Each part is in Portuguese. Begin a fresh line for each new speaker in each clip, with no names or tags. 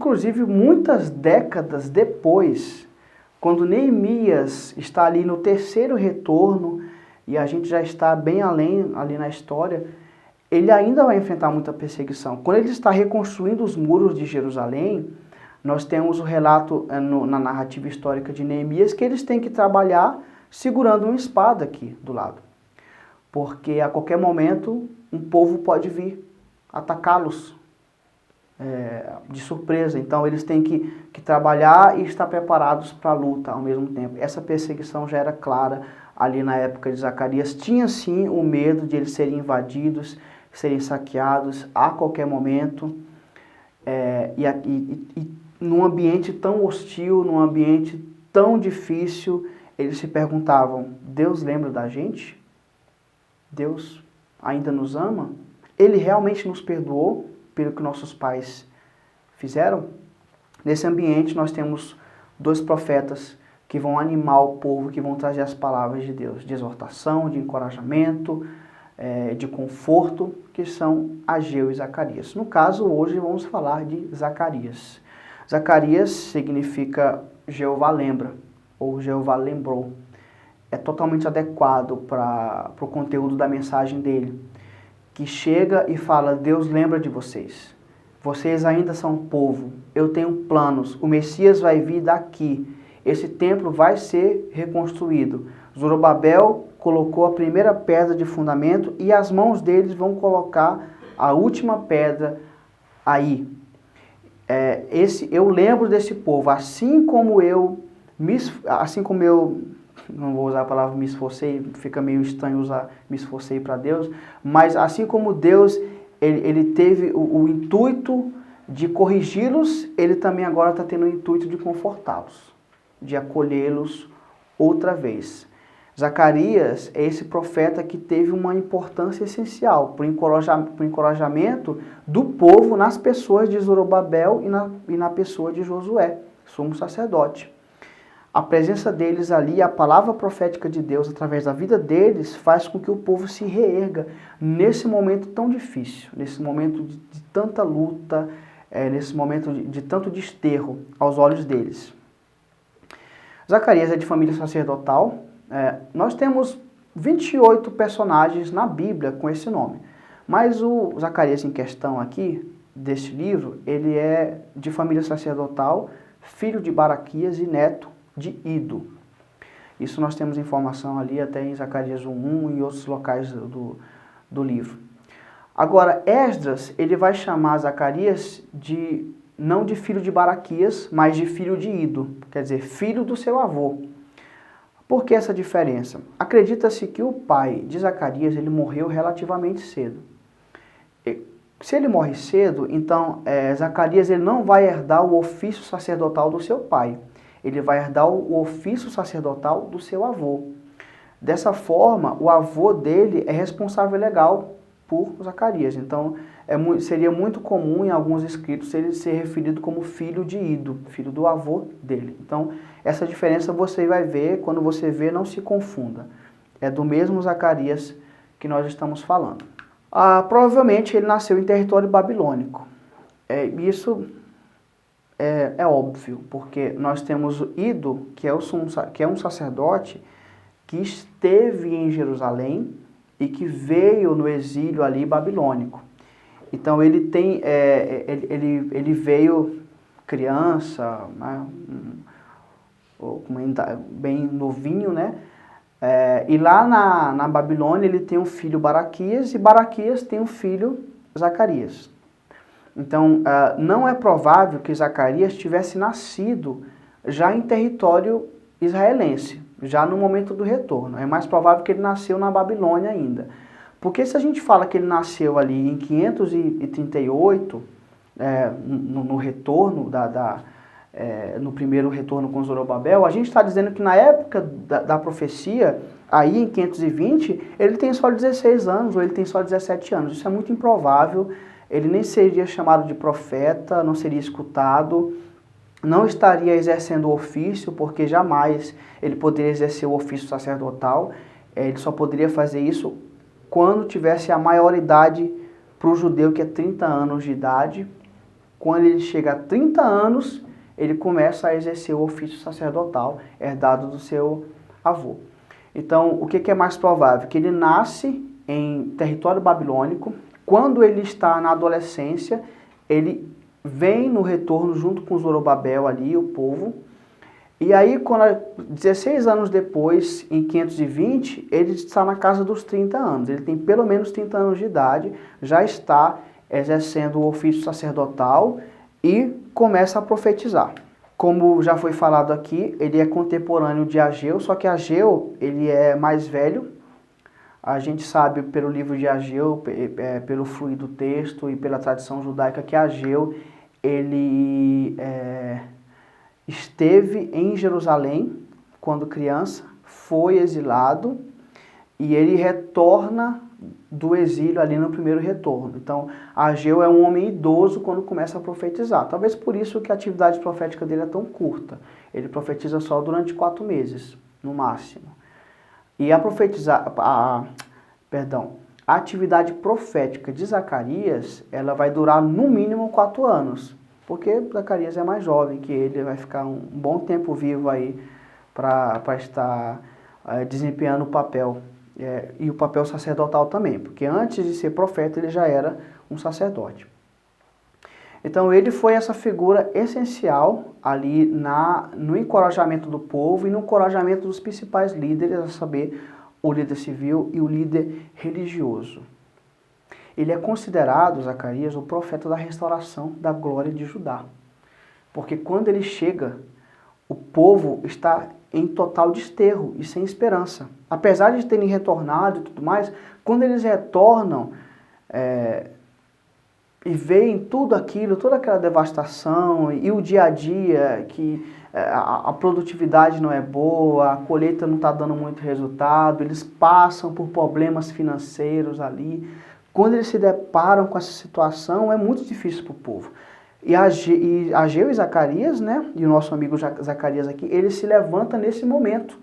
inclusive muitas décadas depois, quando Neemias está ali no terceiro retorno, e a gente já está bem além ali na história, ele ainda vai enfrentar muita perseguição. Quando ele está reconstruindo os muros de Jerusalém, nós temos o relato na narrativa histórica de Neemias que eles têm que trabalhar segurando uma espada aqui do lado. Porque a qualquer momento um povo pode vir atacá-los de surpresa. Então eles têm que trabalhar e estar preparados para a luta ao mesmo tempo. Essa perseguição já era clara ali na época de Zacarias. Tinha sim o medo de eles serem invadidos, serem saqueados a qualquer momento. E num ambiente tão hostil, num ambiente tão difícil, eles se perguntavam, Deus lembra da gente? Deus ainda nos ama? Ele realmente nos perdoou pelo que nossos pais fizeram? Nesse ambiente nós temos dois profetas que vão animar o povo, que vão trazer as palavras de Deus, de exortação, de encorajamento, de conforto, que são Ageu e Zacarias. No caso, hoje vamos falar de Zacarias. Zacarias significa Jeová lembra, ou Jeová lembrou. É totalmente adequado para o conteúdo da mensagem dele, que chega e fala, Deus lembra de vocês. Vocês ainda são povo, eu tenho planos, o Messias vai vir daqui, esse templo vai ser reconstruído. Zorobabel colocou a primeira pedra de fundamento e as mãos deles vão colocar a última pedra aí. Eu lembro desse povo, assim como eu, não vou usar a palavra me esforcei, fica meio estranho usar me esforcei para Deus, mas assim como Deus, ele teve o intuito de corrigi-los, ele também agora está tendo o intuito de confortá-los, de acolhê-los outra vez. Zacarias é esse profeta que teve uma importância essencial para o encorajamento do povo nas pessoas de Zorobabel e na pessoa de Josué, sumo sacerdote. A presença deles ali, a palavra profética de Deus através da vida deles faz com que o povo se reerga nesse momento tão difícil, nesse momento de tanta luta, nesse momento de tanto desterro aos olhos deles. Zacarias é de família sacerdotal. Nós temos 28 personagens na Bíblia com esse nome, mas o Zacarias em questão aqui, deste livro, ele é de família sacerdotal, filho de Baraquias e neto de Ido. Isso nós temos informação ali até em Zacarias 1:1 e outros locais do livro. Agora, Esdras, ele vai chamar Zacarias não de filho de Baraquias, mas de filho de Ido, quer dizer, filho do seu avô. Por que essa diferença? Acredita-se que o pai de Zacarias ele morreu relativamente cedo. Se ele morre cedo, então Zacarias ele não vai herdar o ofício sacerdotal do seu pai. Ele vai herdar o ofício sacerdotal do seu avô. Dessa forma, o avô dele é responsável legal por Zacarias. Então, seria muito comum em alguns escritos ele ser referido como filho de Ido, filho do avô dele. Então, essa diferença você vai ver, quando você vê, não se confunda. É do mesmo Zacarias que nós estamos falando. Provavelmente ele nasceu em território babilônico. Isso é óbvio, porque nós temos Ido, que é um sacerdote que esteve em Jerusalém e que veio no exílio ali babilônico. Então ele veio criança, né, bem novinho, né? E lá na Babilônia ele tem um filho Baraquias e Baraquias tem um filho Zacarias. Então não é provável que Zacarias tivesse nascido já em território israelense, já no momento do retorno. É mais provável que ele nasceu na Babilônia ainda. Porque se a gente fala que ele nasceu ali em 538, no retorno, no primeiro retorno com Zorobabel, a gente está dizendo que na época da profecia, aí em 520, ele tem só 16 anos, ou ele tem só 17 anos. Isso é muito improvável, ele nem seria chamado de profeta, não seria escutado, não estaria exercendo o ofício, porque jamais ele poderia exercer o ofício sacerdotal, ele só poderia fazer isso quando tivesse a maioridade para o judeu, que é 30 anos de idade. quando ele chega a 30 anos, ele começa a exercer o ofício sacerdotal herdado do seu avô. Então, o que é mais provável? Que ele nasce em território babilônico. Quando ele está na adolescência, ele vem no retorno junto com Zorobabel ali, o povo. E aí, 16 anos depois, em 520, ele está na casa dos 30 anos. Ele tem pelo menos 30 anos de idade, já está exercendo o ofício sacerdotal e começa a profetizar. Como já foi falado aqui, ele é contemporâneo de Ageu, só que Ageu ele é mais velho. A gente sabe pelo livro de Ageu, pelo fluir do texto e pela tradição judaica que Ageu ele esteve em Jerusalém quando criança, foi exilado e ele retorna do exílio ali no primeiro retorno. Então, Ageu é um homem idoso quando começa a profetizar. Talvez por isso que a atividade profética dele é tão curta. Ele profetiza só durante 4 meses, no máximo. E a atividade profética de Zacarias, ela vai durar no mínimo 4 anos. Porque Zacarias é mais jovem que ele, vai ficar um bom tempo vivo aí para estar desempenhando o papel. E o papel sacerdotal também, porque antes de ser profeta ele já era um sacerdote. Então ele foi essa figura essencial ali no encorajamento do povo e no encorajamento dos principais líderes, a saber, o líder civil e o líder religioso. Ele é considerado, Zacarias, o profeta da restauração da glória de Judá. Porque quando ele chega, o povo está em total desterro e sem esperança. Apesar de terem retornado e tudo mais, quando eles retornam e veem tudo aquilo, toda aquela devastação e o dia a dia, que a produtividade não é boa, a colheita não está dando muito resultado, eles passam por problemas financeiros ali. Quando eles se deparam com essa situação, é muito difícil para o povo. E Ageu e Zacarias, né, e o nosso amigo Zacarias aqui, ele se levanta nesse momento.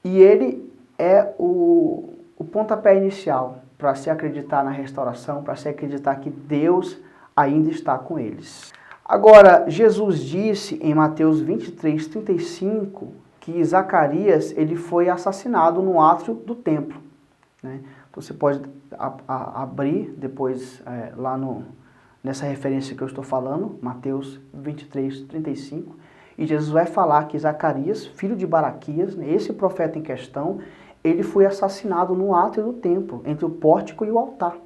E ele é o pontapé inicial para se acreditar na restauração, para se acreditar que Deus ainda está com eles. Agora, Jesus disse em Mateus 23, 35, que Zacarias ele foi assassinado no átrio do templo. Né? Então você pode abrir depois lá nessa referência que eu estou falando, Mateus 23, 35, e Jesus vai falar que Zacarias, filho de Baraquias, né, esse profeta em questão, ele foi assassinado no átrio do templo, entre o pórtico e o altar.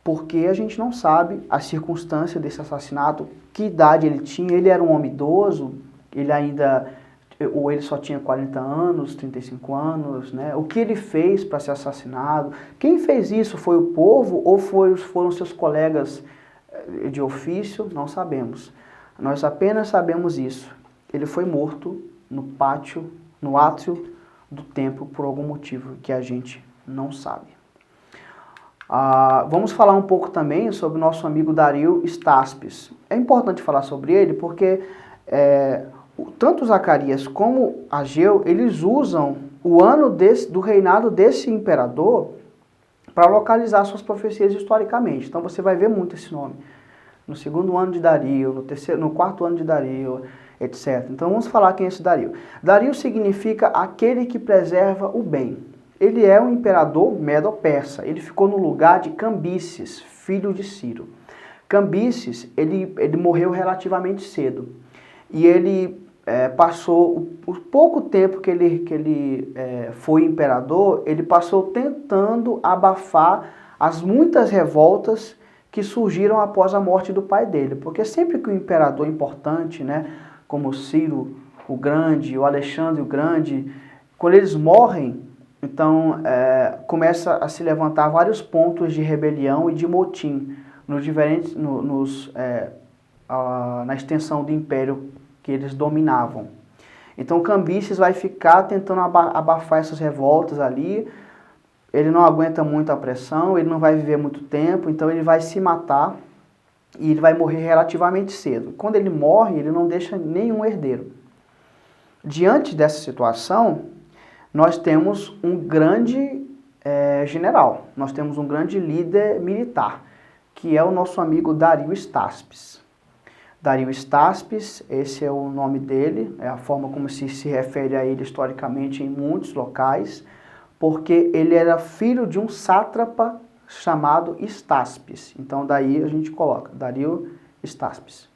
Porque a gente não sabe a circunstância desse assassinato, que idade ele tinha, ele era um homem idoso, ou ele só tinha 40 anos, 35 anos, né? O que ele fez para ser assassinado? Quem fez isso? Foi o povo ou foram seus colegas de ofício? Não sabemos. Nós apenas sabemos isso. Ele foi morto no átrio do templo por algum motivo que a gente não sabe. Vamos falar um pouco também sobre o nosso amigo Dario Staspes. É importante falar sobre ele porque tanto Zacarias como Ageu, eles usam o ano do reinado desse imperador para localizar suas profecias historicamente. Então você vai ver muito esse nome. No 2º ano de Dario, no 4º ano de Dario, etc. Então vamos falar quem é esse Dario. Dario significa aquele que preserva o bem. Ele é um imperador medo-persa. Ele ficou no lugar de Cambises, filho de Ciro. Cambises, ele morreu relativamente cedo. E ele passou, o pouco tempo que ele foi imperador, ele passou tentando abafar as muitas revoltas que surgiram após a morte do pai dele. Porque sempre que um imperador importante, né, como Ciro o Grande, o Alexandre o Grande, quando eles morrem, então começa a se levantar vários pontos de rebelião e de motim na extensão do império que eles dominavam. Então Cambises vai ficar tentando abafar essas revoltas ali, ele não aguenta muito a pressão, ele não vai viver muito tempo, então ele vai se matar e ele vai morrer relativamente cedo. Quando ele morre, ele não deixa nenhum herdeiro. Diante dessa situação, nós temos um grande general, nós temos um grande líder militar, que é o nosso amigo Dario Staspes. Dario Staspes, esse é o nome dele, é a forma como se refere a ele historicamente em muitos locais, porque ele era filho de um sátrapa chamado Staspes. Então daí a gente coloca Dario Staspes.